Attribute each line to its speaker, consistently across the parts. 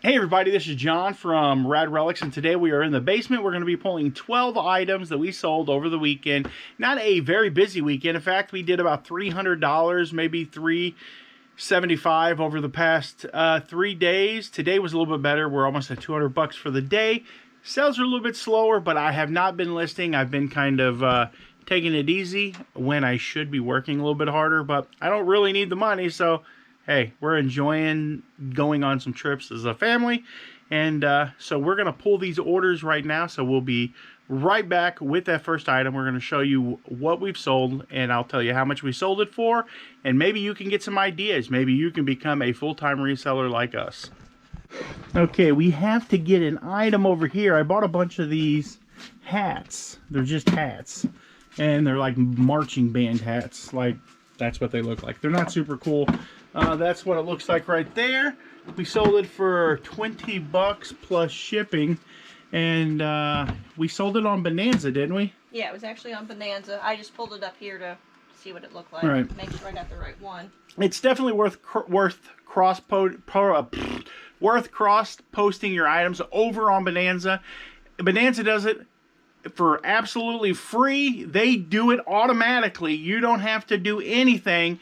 Speaker 1: Hey everybody, this is John from Rad Relics, and today we are in the basement. We're going to be pulling 12 items that we sold over the weekend. Not a very busy weekend. In fact, we did about $300, maybe $375 over the past 3 days. Today was a little bit better. We're almost at $200 for the day. Sales are a little bit slower, but I have not been listing. I've been kind of taking it easy when I should be working a little bit harder, but I don't really need the money, so hey, we're enjoying going on some trips as a family. And so we're going to pull these orders right now. So we'll be right back with that first item. We're going to show you what we've sold, and I'll tell you how much we sold it for. And maybe you can get some ideas. Maybe you can become a full-time reseller like us. Okay, we have to get an item over here. I bought a bunch of these hats. They're just hats. And they're like marching band hats. Like, that's what they look like. They're not super cool. That's what it looks like right there. We sold it for $20 plus shipping, and we sold it on Bonanza, didn't we?
Speaker 2: Yeah, it was actually on Bonanza. I just pulled it up here to see what it looked like.
Speaker 1: Right.
Speaker 2: Make sure I got the right one.
Speaker 1: It's definitely worth cross posting your items over on Bonanza. Bonanza does it for absolutely free. They do it automatically. You don't have to do anything.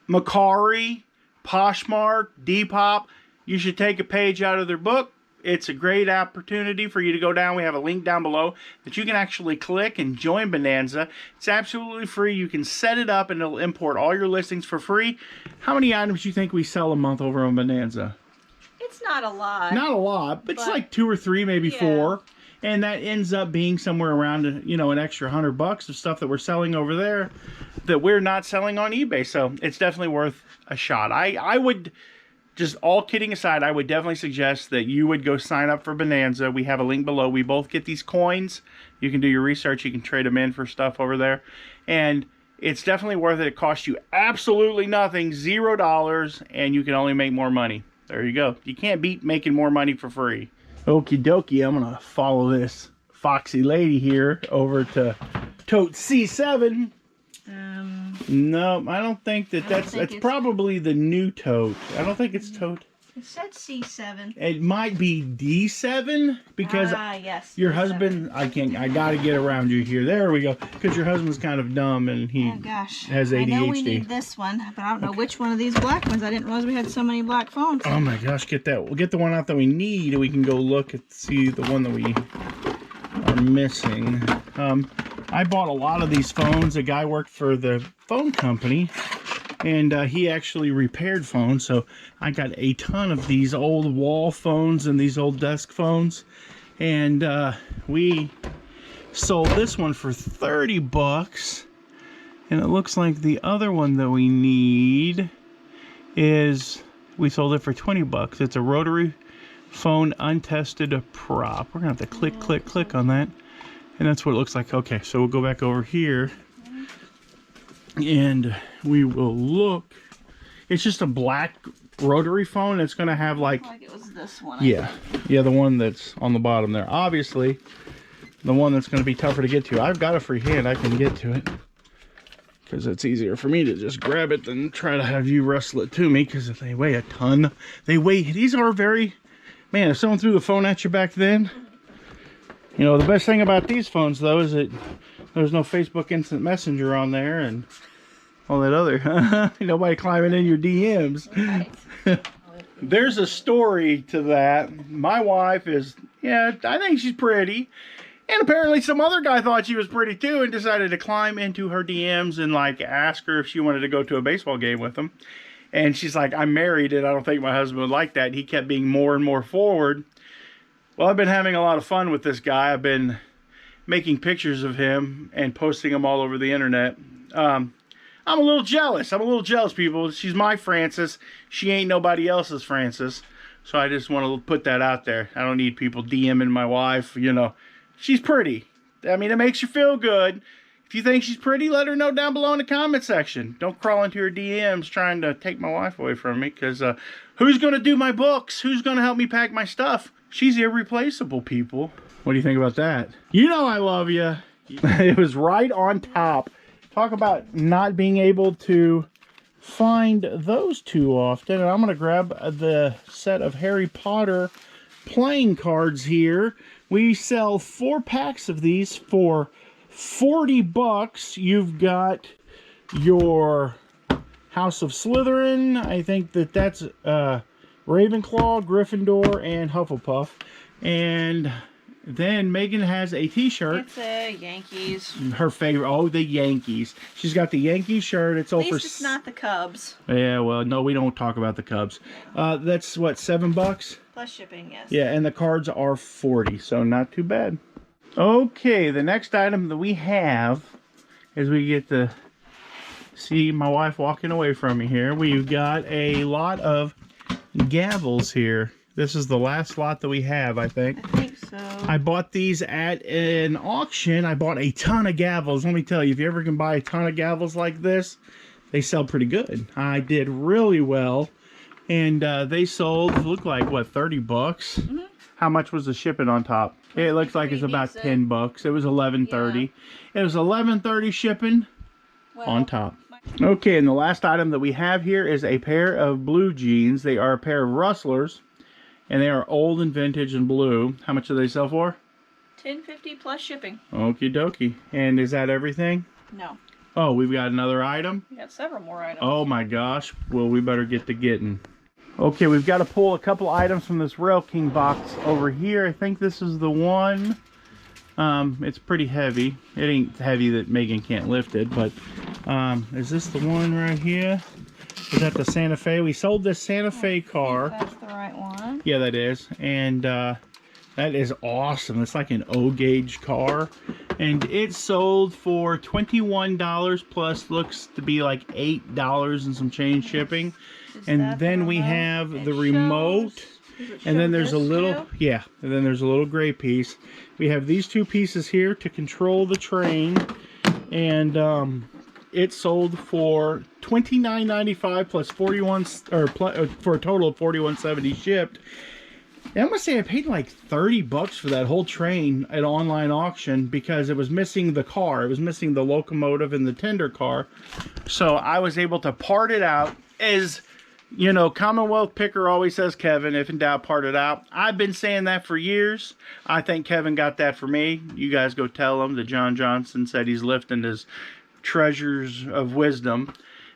Speaker 1: Macari, Poshmark, Depop, you should take a page out of their book. It's a great opportunity for you to go down. We have a link down below that you can actually click and join Bonanza. It's absolutely free. You can set it up and it'll import all your listings for free. How many items do you think we sell a month over on Bonanza?
Speaker 2: It's not a lot.
Speaker 1: Not a lot, but it's like 2 or 3, maybe 4. And that ends up being somewhere around, you know, an extra $100 of stuff that we're selling over there that we're not selling on eBay. So it's definitely worth a shot. I would, just all kidding aside, I would definitely suggest that you would go sign up for Bonanza. We have a link below. We both get these coins. You can do your research. You can trade them in for stuff over there. And it's definitely worth it. It costs you absolutely nothing, $0, and you can only make more money. There you go. You can't beat making more money for free. Okie dokie, I'm gonna follow this foxy lady here over to tote C7. No, I don't think that's probably the new tote. I don't think it's tote.
Speaker 2: It said C7.
Speaker 1: It might be D7 because
Speaker 2: yes,
Speaker 1: your
Speaker 2: D7.
Speaker 1: Husband. I gotta get around you here. There we go. Because your husband's kind of dumb and he has ADHD.
Speaker 2: I know we need this one, but I don't know which one of these black ones. I didn't realize we had so many black phones.
Speaker 1: Oh my gosh, get that. We'll get the one out that we need, and we can go look and see the one that we are missing. I bought a lot of these phones. A guy worked for the phone company, and he actually repaired phones. So I got a ton of these old wall phones and these old desk phones. And we sold this one for $30. And it looks like the other one that we need is, we sold it for $20. It's a rotary phone untested prop. We're going to have to click, click, click on that. And that's what it looks like. Okay, so we'll go back over here. And we will look. It's just a black rotary phone. It's going to have like
Speaker 2: it was this one.
Speaker 1: Yeah, the one that's on the bottom there. Obviously, the one that's going to be tougher to get to. I've got a free hand. I can get to it. Because it's easier for me to just grab it than try to have you wrestle it to me. Because they weigh a ton. These are very... Man, if someone threw the phone at you back then... You know, the best thing about these phones, though, is that there's no Facebook Instant Messenger on there and all that other. Nobody climbing in your DMs. Right. There's a story to that. My wife is, I think she's pretty. And apparently some other guy thought she was pretty, too, and decided to climb into her DMs and, like, ask her if she wanted to go to a baseball game with him. And she's like, I'm married, and I don't think my husband would like that. And he kept being more and more forward. Well, I've been having a lot of fun with this guy. I've been making pictures of him and posting them all over the internet. I'm a little jealous. People. She's my Frances. She ain't nobody else's Frances. So I just want to put that out there. I don't need people DMing my wife, you know. She's pretty. I mean, it makes you feel good. If you think she's pretty, let her know down below in the comment section. Don't crawl into her DMs trying to take my wife away from me. Because who's going to do my books? Who's going to help me pack my stuff? She's irreplaceable, people. What do you think about that? You know I love you. It was right on top. Talk about not being able to find those too often. And I'm going to grab the set of Harry Potter playing cards here. We sell 4 packs of these for 40 bucks. You've got your House of Slytherin. I think that's Ravenclaw, Gryffindor, and Hufflepuff. And then Megan has a t-shirt.
Speaker 2: It's a Yankees.
Speaker 1: Her favorite. Oh, the Yankees. She's got the Yankees shirt. It's over. At
Speaker 2: least it's not the Cubs.
Speaker 1: Yeah, well, no, we don't talk about the Cubs. That's what, $7?
Speaker 2: Plus shipping, yes.
Speaker 1: Yeah, and the cards are 40, so not too bad. Okay, the next item that we have, as we get to see my wife walking away from me here, we've got a lot of gavels here. This is the last lot that we have, I think.
Speaker 2: I think so.
Speaker 1: I bought these at an auction. I bought a ton of gavels. Let me tell you, if you ever can buy a ton of gavels like this, they sell pretty good. I did really well. And they sold, look like, what, 30 bucks? Mm-hmm. How much was the shipping on top? It looks like it's about 10 bucks. It was $11.30. Yeah. It was $11.30 shipping on top. Okay, and the last item that we have here is a pair of blue jeans. They are a pair of rustlers, and they are old and vintage and blue. How much do they sell for?
Speaker 2: $10.50 plus shipping.
Speaker 1: Okie dokie. And is that everything?
Speaker 2: No.
Speaker 1: Oh, we've got another item?
Speaker 2: We got several more items.
Speaker 1: Oh my gosh. Well, we better get to getting. Okay, we've got to pull a couple items from this Rail King box over here. I think this is the one. It's pretty heavy. It ain't heavy that Megan can't lift it, but is this the one right here? Is that the Santa Fe? We sold this Santa Fe car.
Speaker 2: That's the right one.
Speaker 1: Yeah, that is. And that is awesome. It's like an O-gauge car. And it sold for $21 plus looks to be like $8 and some change shipping. And then we have the remote. And then there's a little, yeah, and then there's a little gray piece. We have these 2 pieces here to control the train. And it sold for $29.95 plus 41, or for a total of $41.70 shipped. And I'm gonna say I paid like 30 bucks for that whole train at online auction because it was missing the car. It was missing the locomotive and the tender car. So I was able to part it out. As you know, Commonwealth Picker always says, Kevin, if in doubt, part it out. I've been saying that for years. I think Kevin got that for me. You guys go tell him that John Johnson said he's lifting his treasures of wisdom.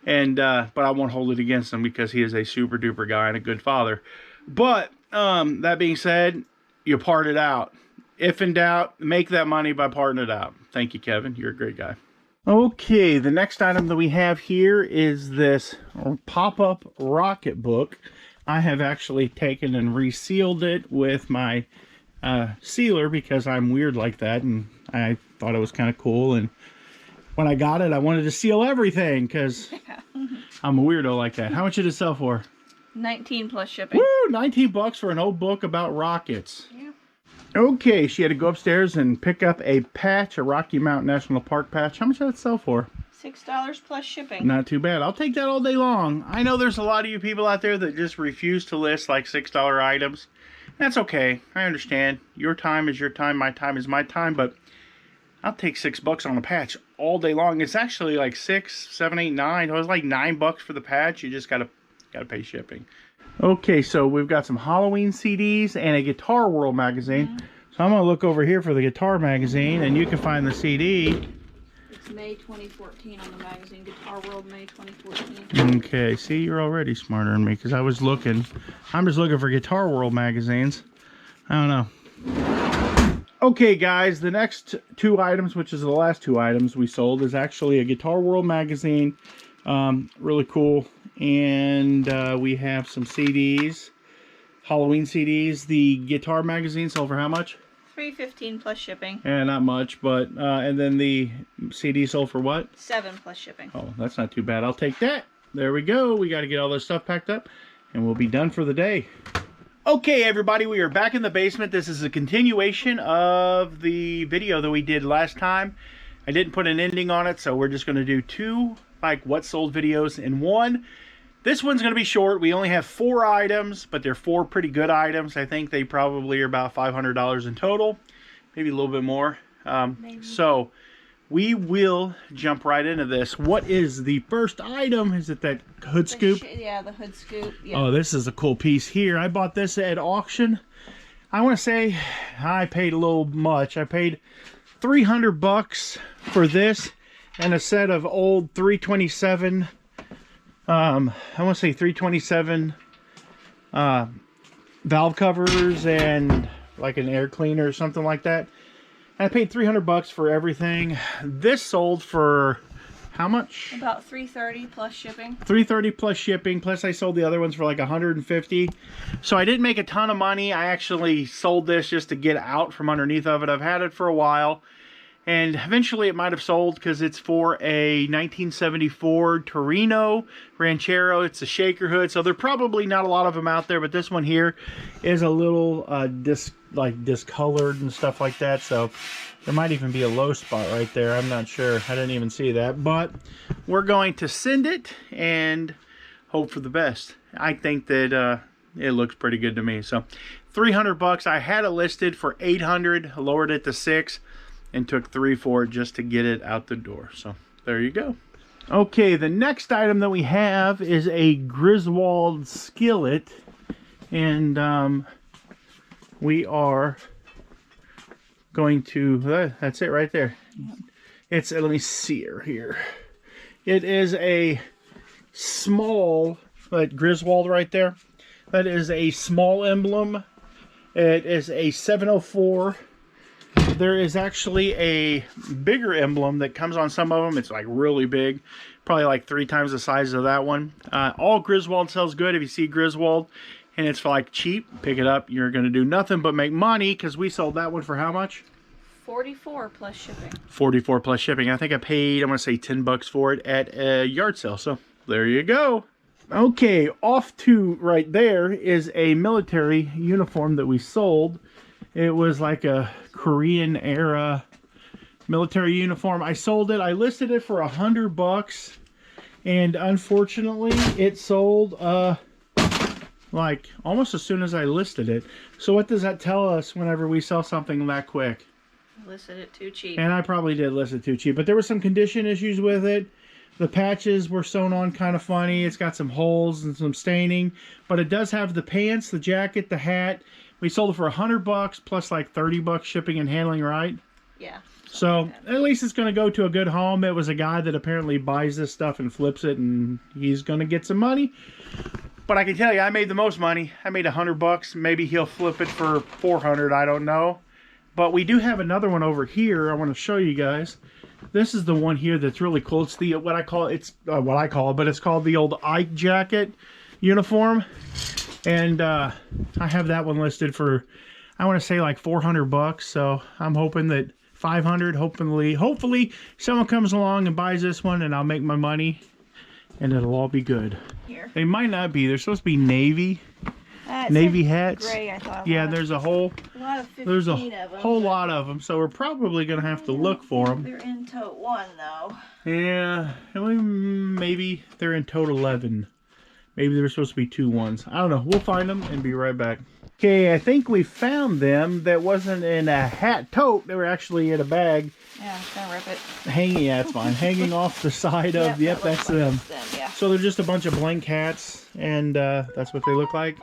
Speaker 1: And but I won't hold it against him because he is a super duper guy and a good father. But that being said, you part it out. If in doubt, make that money by parting it out. Thank you, Kevin. You're a great guy. Okay, the next item that we have here is this pop-up rocket book. I have actually taken and resealed it with my sealer because I'm weird like that, and I thought it was kind of cool. And when I got it, I wanted to seal everything because I'm a weirdo like that. How much did it sell for?
Speaker 2: 19 plus shipping.
Speaker 1: Woo! 19 bucks for an old book about rockets.
Speaker 2: Yeah.
Speaker 1: Okay, she had to go upstairs and pick up a patch, a Rocky Mountain National Park patch. How much did it sell for?
Speaker 2: $6 plus shipping.
Speaker 1: Not too bad. I'll take that all day long. I know there's a lot of you people out there that just refuse to list like $6 items. That's okay. I understand. Your time is your time. My time is my time. But I'll take $6 on a patch all day long. It's actually like 6, 7, 8, 9. It was like $9 for the patch. You just gotta pay shipping. Okay, so we've got some Halloween CDs and a Guitar World magazine. Mm-hmm. So I'm going to look over here for the guitar magazine, and you can find the CD.
Speaker 2: It's May 2014 on the magazine. Guitar World, May 2014.
Speaker 1: Okay, see, you're already smarter than me, because I was looking. I'm just looking for Guitar World magazines. I don't know. Okay, guys, the next 2 items, which is the last 2 items we sold, is actually a Guitar World magazine. Really cool. And we have some CDs, Halloween CDs. The guitar magazine sold for how much?
Speaker 2: $3.15 plus shipping.
Speaker 1: Yeah, not much, but and then the CD sold for what?
Speaker 2: $7 plus shipping.
Speaker 1: Oh, that's not too bad. I'll take that. There we go. We got to get all this stuff packed up, and we'll be done for the day. Okay, everybody, we are back in the basement. This is a continuation of the video that we did last time. I didn't put an ending on it, so we're just going to do 2 like what sold videos in one. This one's going to be short. We only have 4 items, but they're 4 pretty good items. I think they probably are about $500 in total, maybe a little bit more. So we will jump right into this. What is the first item? Is it that hood scoop?
Speaker 2: Yeah, the hood scoop. Yeah.
Speaker 1: Oh, this is a cool piece here. I bought this at auction. I want to say I paid a little much. I paid $300 for this and a set of old 327. I want to say 327 valve covers and like an air cleaner or something like that. I paid $300 for everything. This sold for how much?
Speaker 2: About $330 plus shipping.
Speaker 1: $330 plus shipping. Plus I sold the other ones for like $150. So I didn't make a ton of money. I actually sold this just to get out from underneath of it. I've had it for a while. And eventually it might have sold because it's for a 1974 Torino Ranchero. It's a shaker hood, so there are probably not a lot of them out there, but this one here is a little discolored and stuff like that, so there might even be a low spot right there. I'm not sure. I didn't even see that, but we're going to send it and hope for the best. I think that it looks pretty good to me. So $300. I had it listed for $800, lowered it to $600. And took $300 for it just to get it out the door. So there you go. Okay, the next item that we have is a Griswold skillet, and we are going to. That's it right there. It's let me see her here. It is a small Griswold right there. That is a small emblem. It is a 704. There is actually a bigger emblem that comes on some of them. It's like really big, probably like 3 times the size of that one. All Griswold sells good. If you see Griswold and it's for like cheap, pick it up. You're going to do nothing but make money, because we sold that one for how much?
Speaker 2: $44 plus shipping.
Speaker 1: $44 plus shipping. I think I paid, I'm going to say $10 for it at a yard sale. So there you go. Okay, off to right there is a military uniform that we sold. It was like a Korean era military uniform. I sold it. I listed it for $100, and unfortunately it sold like almost as soon as I listed it. So what does that tell us whenever we sell something that quick?
Speaker 2: Listed it too cheap.
Speaker 1: And I probably did list it too cheap, but there were some condition issues with it. The patches were sewn on kind of funny. It's got some holes and some staining, but it does have the pants, the jacket, the hat. We sold it for $100 plus like $30 shipping and handling, right?
Speaker 2: Yeah.
Speaker 1: So at least it's going to go to a good home. It was a guy that apparently buys this stuff and flips it, and he's going to get some money. But I can tell you, I made the most money. I made $100. Maybe he'll flip it for $400. I don't know. But we do have another one over here. I want to show you guys. This is the one here that's really cool. It's the what I call it, but it's called the old Ike jacket uniform. And I have that one listed for, I want to say like $400. So I'm hoping that $500. Hopefully someone comes along and buys this one, and I'll make my money, and it'll all be good.
Speaker 2: Here.
Speaker 1: They might not be. They're supposed to be navy hats.
Speaker 2: Gray, I thought.
Speaker 1: Yeah, there's a whole. There's a whole lot of them. So we're probably gonna have to look for them.
Speaker 2: They're in tote 1 though.
Speaker 1: Yeah, maybe they're in tote 11. Maybe there were supposed to be 2 ones. I don't know. We'll find them and be right back. Okay, I think we found them. That wasn't in a hat tote. They were actually in a bag.
Speaker 2: Yeah, I'm just gonna rip it.
Speaker 1: Hanging, yeah, it's fine. Hanging off the side of, yep, that's them.
Speaker 2: Yeah.
Speaker 1: So they're just a bunch of blank hats, and that's what they look like.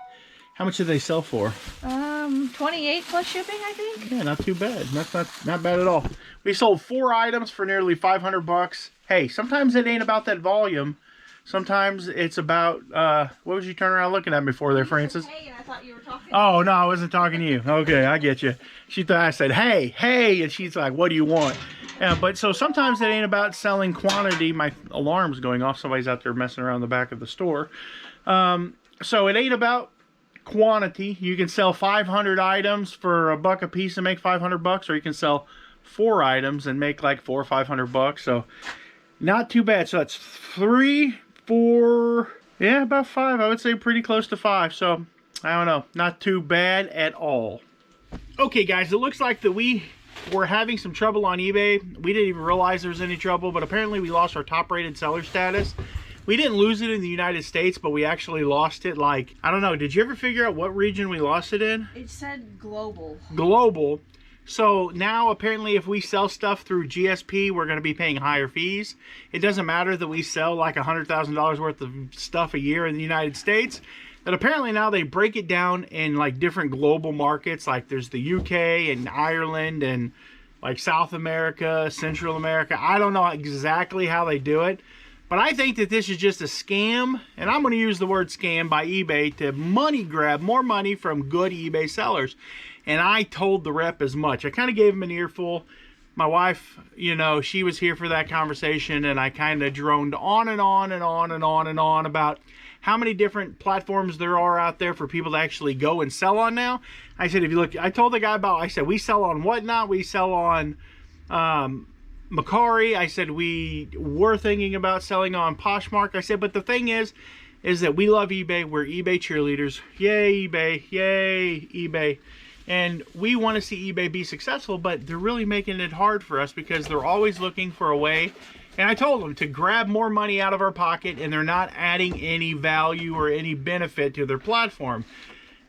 Speaker 1: How much did they sell for?
Speaker 2: 28 plus shipping, I think.
Speaker 1: Yeah, not too bad. That's not bad at all. We sold 4 items for nearly $500. Hey, sometimes it ain't about that volume. Sometimes it's about, what was you turning around looking at me for there, Francis?
Speaker 2: Hey, I thought you were talking.
Speaker 1: Oh, no, I wasn't talking to you. Okay, I get you. She thought I said, hey, and she's like, what do you want? Yeah, but so sometimes it ain't about selling quantity. My alarm's going off. Somebody's out there messing around the back of the store. So it ain't about quantity. You can sell 500 items for $1 a piece and make $500, or you can sell 4 items and make like $400 or $500. So not too bad. So that's 3, 4, yeah, about 5. I would say pretty close to 5. So I don't know, not too bad at all. Okay, guys, it looks like that we were having some trouble on eBay. We didn't even realize there was any trouble, but apparently we lost our top-rated seller status. We didn't lose it in the United States, but we actually lost it, like, I don't know, did you ever figure out what region we lost it in?
Speaker 2: It said global.
Speaker 1: Global. So now apparently if we sell stuff through GSP, we're going to be paying higher fees. It doesn't matter that we sell like $100,000 worth of stuff a year in the United States. That apparently now they break it down in like different global markets. Like there's the UK and Ireland and like South America, Central America. I don't know exactly how they do it. But I think that this is just a scam, and I'm going to use the word scam by eBay to money grab more money from good eBay sellers. And I told the rep as much. I kind of gave him an earful. My wife, you know, she was here for that conversation, and I kind of droned on and on and on and on and on about how many different platforms there are out there for people to actually go and sell on now. I said, if you look, I told the guy about, I said, we sell on Whatnot, we sell on Macari. I said we were thinking about selling on Poshmark. I said, but the thing is that we love eBay. We're eBay cheerleaders. Yay, eBay. Yay, eBay. And we want to see eBay be successful, but they're really making it hard for us because they're always looking for a way. And I told them to grab more money out of our pocket, and they're not adding any value or any benefit to their platform.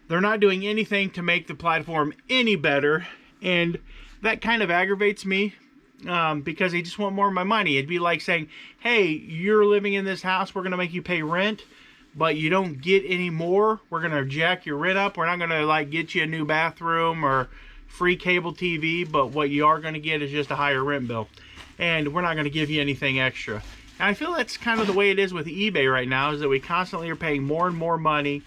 Speaker 1: They're not doing anything to make the platform any better. And that kind of aggravates me. Because they just want more of my money. It'd be like saying, hey, you're living in this house, we're going to make you pay rent, but you don't get any more. We're going to jack your rent up. We're not going to like get you a new bathroom or free cable TV, but what you are going to get is just a higher rent bill. And we're not going to give you anything extra. And I feel that's kind of the way it is with eBay right now, is that we constantly are paying more and more money,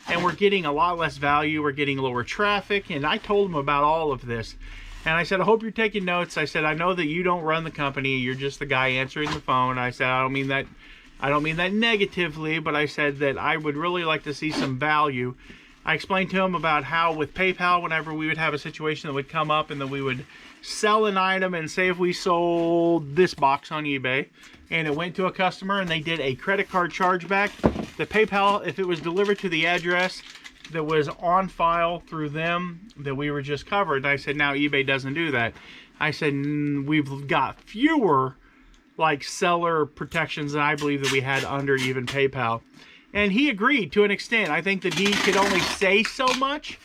Speaker 1: and we're getting a lot less value. We're getting lower traffic, and I told them about all of this. And I said, I hope you're taking notes. I said, I know that you don't run the company. You're just the guy answering the phone. I said, I don't mean that negatively, but I said that I would really like to see some value. I explained to him about how with PayPal, whenever we would have a situation that would come up and then we would sell an item, and say if we sold this box on eBay and it went to a customer and they did a credit card chargeback, the PayPal, if it was delivered to the address that was on file through them, that we were just covered. And I said, now eBay doesn't do that. I said, we've got fewer like seller protections than I believe that we had under even PayPal. And he agreed to an extent. I think that he could only say so much,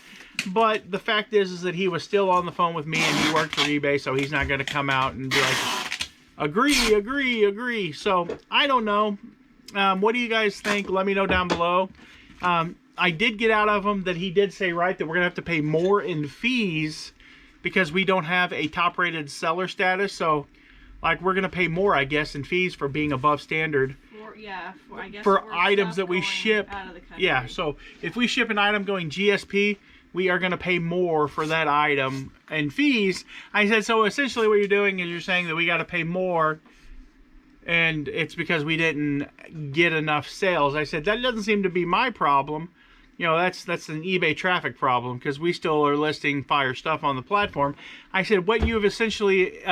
Speaker 1: but the fact is that he was still on the phone with me, and he worked for eBay, so he's not going to come out and be like, agree, agree, agree. So I don't know. What do you guys think? Let me know down below. I did get out of him that he did say, right, that we're going to have to pay more in fees because we don't have a top-rated seller status. So, like, we're going to pay more, I guess, in fees for being above standard. For items that we ship. Yeah, so if we ship an item going GSP, we are going to pay more for that item and fees. I said, so essentially what you're doing is you're saying that we got to pay more, and it's because we didn't get enough sales. I said, that doesn't seem to be my problem. You know, that's an eBay traffic problem, because we still are listing fire stuff on the platform. I said, what you've essentially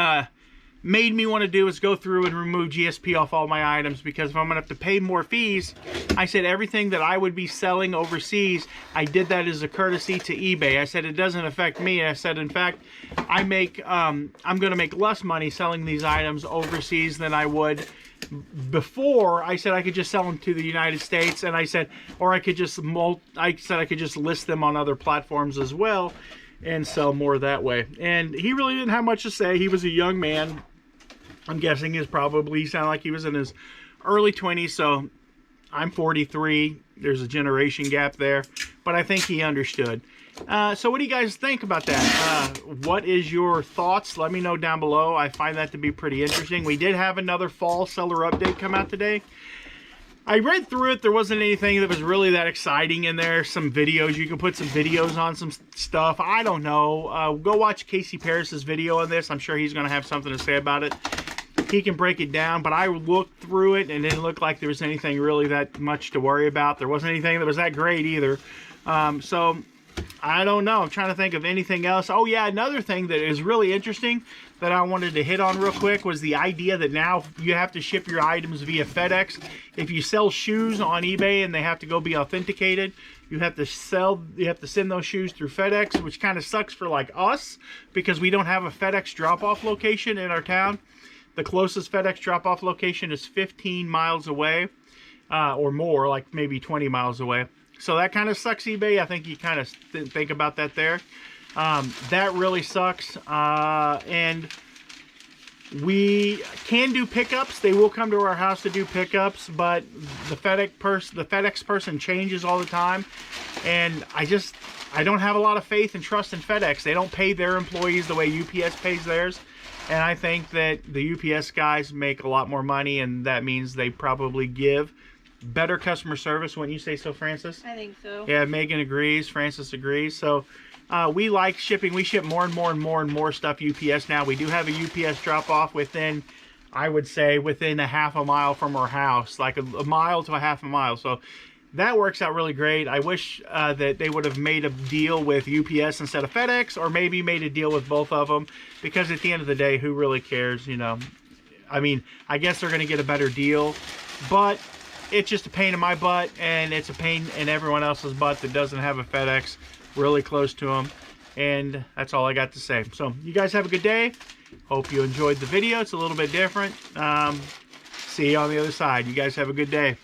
Speaker 1: made me want to do is go through and remove GSP off all my items, because if I'm going to have to pay more fees, I said everything that I would be selling overseas, I did that as a courtesy to eBay. I said it doesn't affect me. I said, in fact, I'm going to make less money selling these items overseas than I would before. I said I could just sell them to the United States, and I said, or I could just I could just list them on other platforms as well and sell more that way. And he really didn't have much to say. He was a young man. I'm guessing he sounded like he was in his early 20s, so I'm 43. There's a generation gap there, but I think he understood. So what do you guys think about that? What is your thoughts? Let me know down below. I find that to be pretty interesting. We did have another fall seller update come out today. I read through it. There wasn't anything that was really that exciting in there. Some videos. You can put some videos on some stuff. I don't know. Go watch Casey Paris's video on this. I'm sure he's going to have something to say about it. He can break it down, but I looked through it and it didn't look like there was anything really that much to worry about. There wasn't anything that was that great either. So I don't know. I'm trying to think of anything else. Oh yeah, another thing that is really interesting that I wanted to hit on real quick was the idea that now you have to ship your items via FedEx. If you sell shoes on eBay and they have to go be authenticated, you have to send those shoes through FedEx, which kind of sucks for like us because we don't have a FedEx drop-off location in our town. The closest FedEx drop-off location is 15 miles away or more, like maybe 20 miles away. So that kind of sucks, eBay. I think you kind of think about that there. That really sucks. And we can do pickups. They will come to our house to do pickups, but the FedEx person changes all the time, and I don't have a lot of faith and trust in FedEx. They don't pay their employees the way UPS pays theirs, and I think that the UPS guys make a lot more money, and that means they probably give better customer service. Wouldn't you say so, Francis?
Speaker 2: I think so.
Speaker 1: Yeah, Megan agrees. Francis agrees. So we like shipping. We ship more and more stuff UPS now. We do have a UPS drop-off within, I would say, within a half a mile from our house, like a mile to a half a mile. So that works out really great. I wish that they would have made a deal with UPS instead of FedEx, or maybe made a deal with both of them, because at the end of the day, who really cares, you know? I mean, I guess they're going to get a better deal, but it's just a pain in my butt, and it's a pain in everyone else's butt that doesn't have a FedEx really close to them. And that's all I got to say. So you guys have a good day. Hope you enjoyed the video. It's a little bit different. See you on the other side. You guys have a good day.